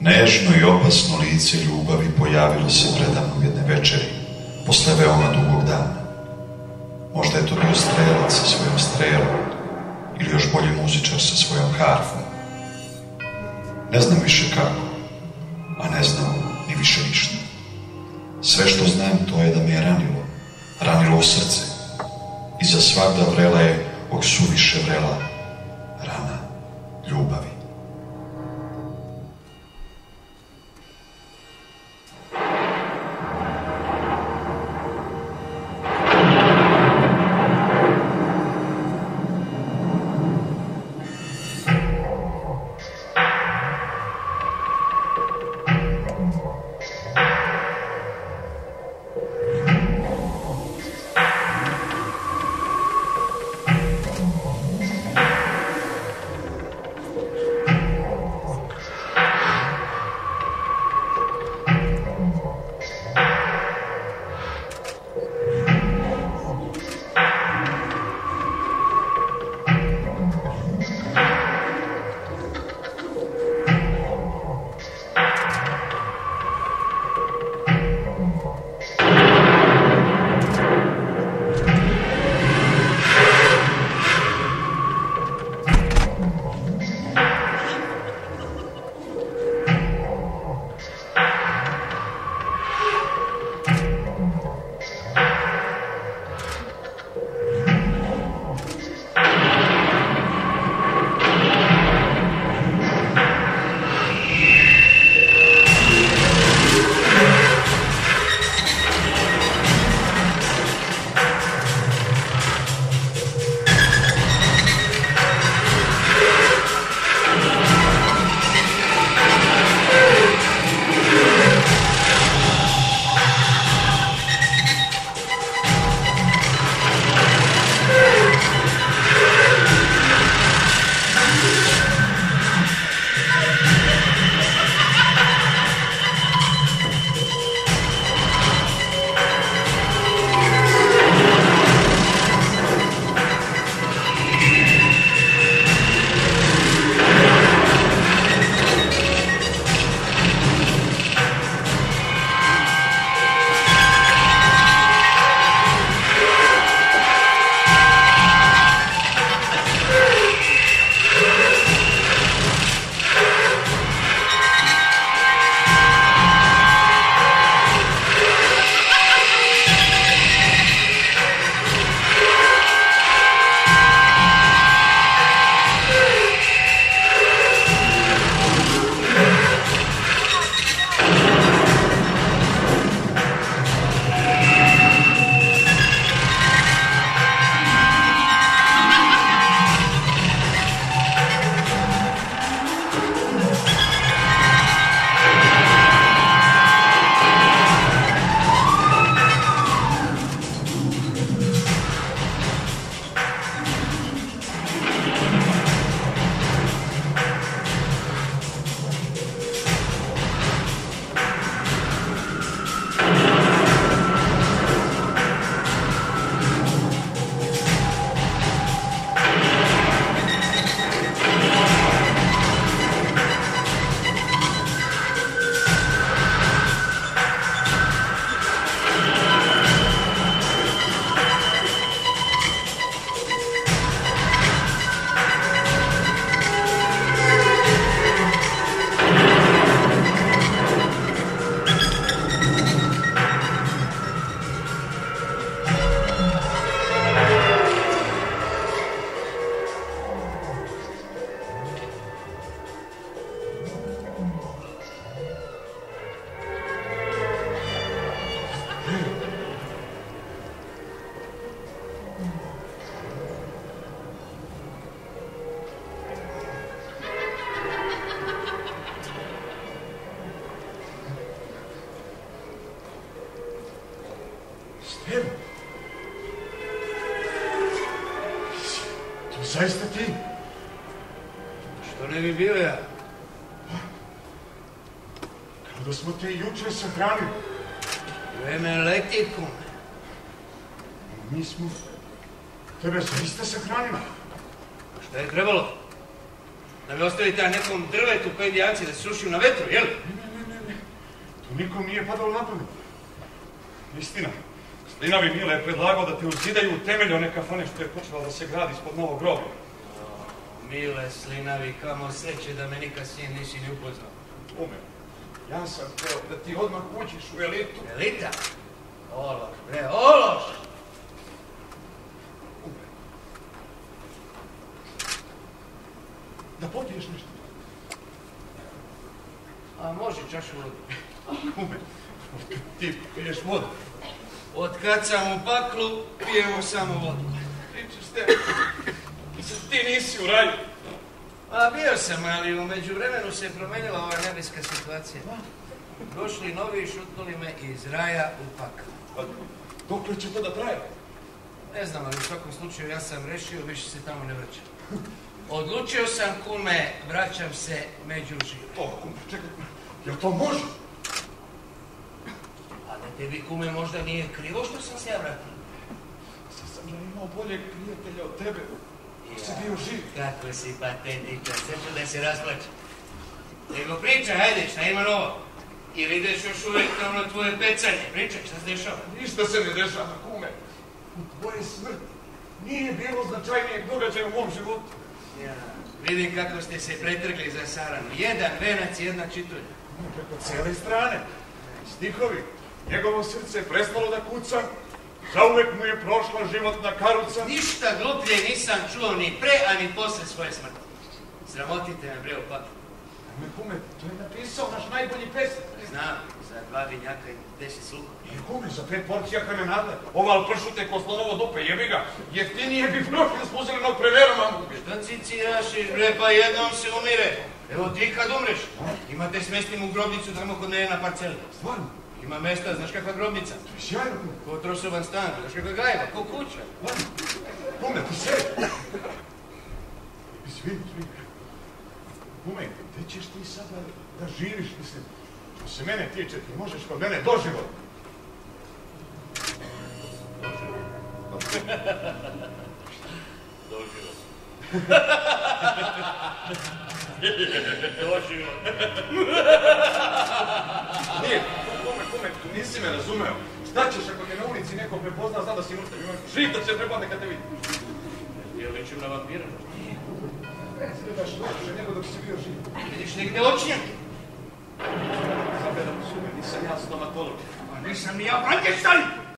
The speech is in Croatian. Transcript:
Nežno i opasno lice ljubavi pojavilo se predamnom jedne večeri, posle veoma dugog dana. Možda je to bio strelac sa svojom strelom, ili još bolje muzičar sa svojom harfom. Ne znam više kako, a ne znam ni više ništa. Sve što znam to je da me je ranilo u srce. I za svagda vrela je, suviše vrela, rana ljubavi. Zaista ti? Što ne bi bio ja? Kada smo te juče sahranili? Vreme leti, kume. Mi smo tebe zaista sahranili. Šta je trebalo? Da me ostavite na nekom drvetu pa indijanci da se sušiju na vetru, jel? Ne. To nikom nije padalo na pamet. Istina. Slinavi Mile je predlagao da te uzidaju u temelju one kafane što je počela da se gradi ispod novog groblja. Mile Slinavi, kamo sreće da me nikad s njim nisi ni upoznao. Ume, ja sam hteo da ti odmah uđeš u elitu. Elita? Ološ, bre, ološ! Ume. Da popiješ nešto. A može čašu vodu. Ume, ti piješ vodu. Od kad sam u paklu, pijemo samo vodu. Pričaš te, ti nisi u raju. A bio sam, ali u međuvremenu se promenila ova nebeska situacija. Došli novi i šutnuli me iz raja u paklu. Pa, dokle će to da traje? Ne znam, ali u svakom slučaju ja sam rešio, više se tamo ne vraćam. Odlučio sam, kume, vraćam se među žive. O, kume, čekaj, jel to može? A da tebi, kume, možda nije krivo što sam se ja vratio? Sad sam ja imao boljeg prijatelja od tebe. Si bio živ. Kako si patetičan, sve ću da se rasplaćam. Nego pričaj, hajde, šta ima novo? Ili ideš još uvijek na ono tvoje pecanje? Pričaj, šta se dešava? Ništa se ne dešava, kume. U tvoje smrti nije bilo značajnijeg događaja u mom životu. Ja, vidim kako ste se pretrgli za saranu. Jedan venac i jedna čitulja. Preko cijele strane. Stihovi. Njegovo srce je prestalo da kuca. Zauvek mu je prošla životna karuca. Ništa gluplje nisam čuo ni pre, a ni posle svoje smrti. Sramotite me, bre, u paklu. Kume, to je napisao naš najbolji pesnik. Znam, za 2 vinjaka i 10 sluha. Kume, za 5 porcija kamenadle. Oval pršute ko slonovo dupe, jebi ga. Jeftinije bi prošli s uzelenog prevera, mamu. Što cicirašiš, bre, pa jednom se umire. Evo ti kad umreš, imate smestim u grobnicu tamo kod mene na parceli. Stvarno? Ima mesta, znaš kakva grobnica? Sjajno, kume. Ko trosovan stan, znaš kakva gajba, ko kuća. Kume, ti sedi. Izvini. Kume, gde ćeš ti sada da živiš, mislim? Što se mene tiče, ti možeš kod mene doživot. Doživot. Doživot. Nije, kume, nisi me razumeo. Šta ćeš ako te na ulici neko prepozna, zna da si mrtav? Živ da se prepadne kad te vidi. Ja ličim na vampira. Izgledaš loše nego dok si bio živ. Vidiš negde očnjake. Zabedam sume, nisam ja stomatolog. Pa nisam ni ja Frankenstein!